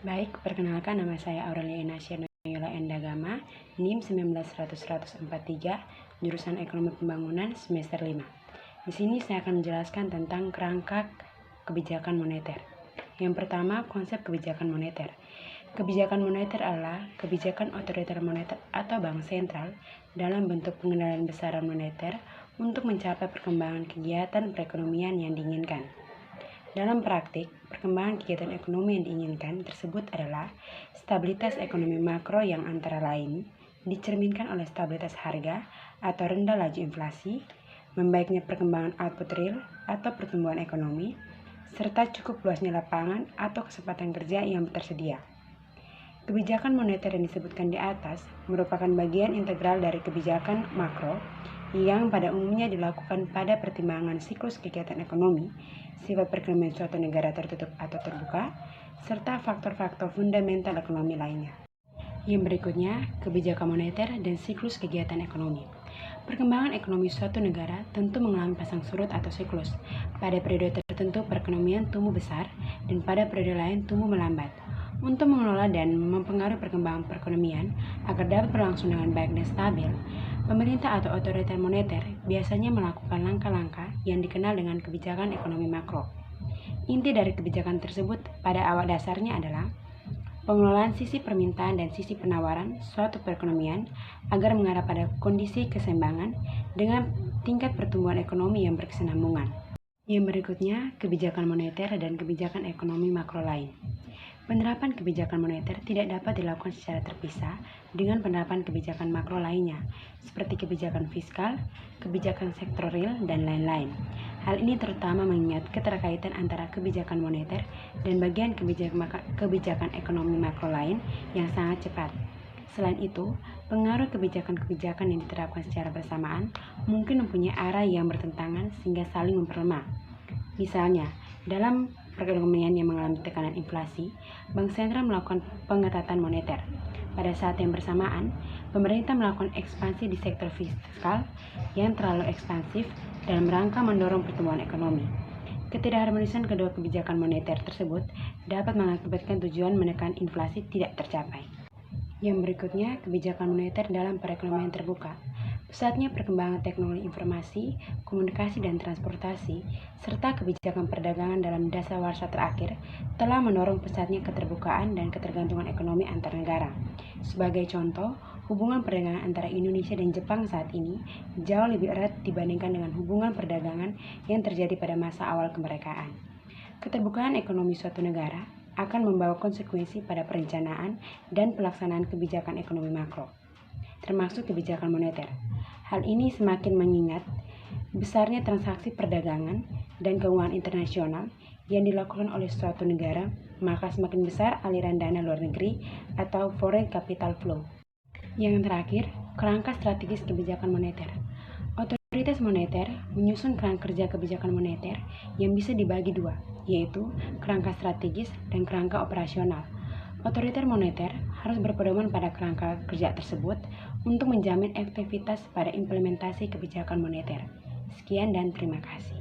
Baik, perkenalkan nama saya Aurelia Inasia Noyola Endagama, NIM 1900-143, jurusan Ekonomi Pembangunan semester 5. Di sini saya akan menjelaskan tentang kerangka kebijakan moneter. Yang pertama, konsep kebijakan moneter. Kebijakan moneter adalah kebijakan otoriter moneter atau bank sentral dalam bentuk pengendalian besaran moneter untuk mencapai perkembangan kegiatan perekonomian yang diinginkan. Dalam praktik, perkembangan kegiatan ekonomi yang diinginkan tersebut adalah stabilitas ekonomi makro yang antara lain dicerminkan oleh stabilitas harga atau rendah laju inflasi, membaiknya perkembangan output real atau pertumbuhan ekonomi, serta cukup luasnya lapangan atau kesempatan kerja yang tersedia. Kebijakan moneter yang disebutkan di atas merupakan bagian integral dari kebijakan makro yang pada umumnya dilakukan pada pertimbangan siklus kegiatan ekonomi, sifat perekonomian suatu negara tertutup atau terbuka, serta faktor-faktor fundamental ekonomi lainnya. Yang berikutnya, kebijakan moneter dan siklus kegiatan ekonomi. Perkembangan ekonomi suatu negara tentu mengalami pasang surut atau siklus. Pada periode tertentu perekonomian tumbuh besar dan pada periode lain tumbuh melambat. Untuk mengelola dan mempengaruhi perkembangan perekonomian agar dapat berlangsung dengan baik dan stabil, pemerintah atau otoriter moneter biasanya melakukan langkah-langkah yang dikenal dengan kebijakan ekonomi makro. Inti dari kebijakan tersebut pada awal dasarnya adalah pengelolaan sisi permintaan dan sisi penawaran suatu perekonomian agar mengarah pada kondisi keseimbangan dengan tingkat pertumbuhan ekonomi yang berkesinambungan. Yang berikutnya, kebijakan moneter dan kebijakan ekonomi makro lain. Penerapan kebijakan moneter tidak dapat dilakukan secara terpisah dengan penerapan kebijakan makro lainnya, seperti kebijakan fiskal, kebijakan sektor real, dan lain-lain. Hal ini terutama mengingat keterkaitan antara kebijakan moneter dan bagian kebijakan ekonomi makro lain yang sangat cepat. Selain itu, pengaruh kebijakan-kebijakan yang diterapkan secara bersamaan mungkin mempunyai arah yang bertentangan sehingga saling memperlemah. Misalnya, dalam perekonomian yang mengalami tekanan inflasi, bank sentral melakukan pengetatan moneter. Pada saat yang bersamaan, pemerintah melakukan ekspansi di sektor fiskal yang terlalu ekspansif dalam rangka mendorong pertumbuhan ekonomi. Ketidakharmonisan kedua kebijakan moneter tersebut dapat mengakibatkan tujuan menekan inflasi tidak tercapai. Yang berikutnya, kebijakan moneter dalam perekonomian terbuka. Pesatnya perkembangan teknologi informasi, komunikasi dan transportasi, serta kebijakan perdagangan dalam dasawarsa terakhir telah mendorong pesatnya keterbukaan dan ketergantungan ekonomi antar negara. Sebagai contoh, hubungan perdagangan antara Indonesia dan Jepang saat ini jauh lebih erat dibandingkan dengan hubungan perdagangan yang terjadi pada masa awal kemerdekaan. Keterbukaan ekonomi suatu negara akan membawa konsekuensi pada perencanaan dan pelaksanaan kebijakan ekonomi makro, termasuk kebijakan moneter. Hal ini semakin mengingat besarnya transaksi perdagangan dan keuangan internasional yang dilakukan oleh suatu negara, maka semakin besar aliran dana luar negeri atau foreign capital flow. Yang terakhir, kerangka strategis kebijakan moneter. Otoritas moneter menyusun kerangka kerja kebijakan moneter yang bisa dibagi dua, yaitu kerangka strategis dan kerangka operasional. Otoriter moneter harus berpedoman pada kerangka kerja tersebut untuk menjamin efektivitas pada implementasi kebijakan moneter. Sekian dan terima kasih.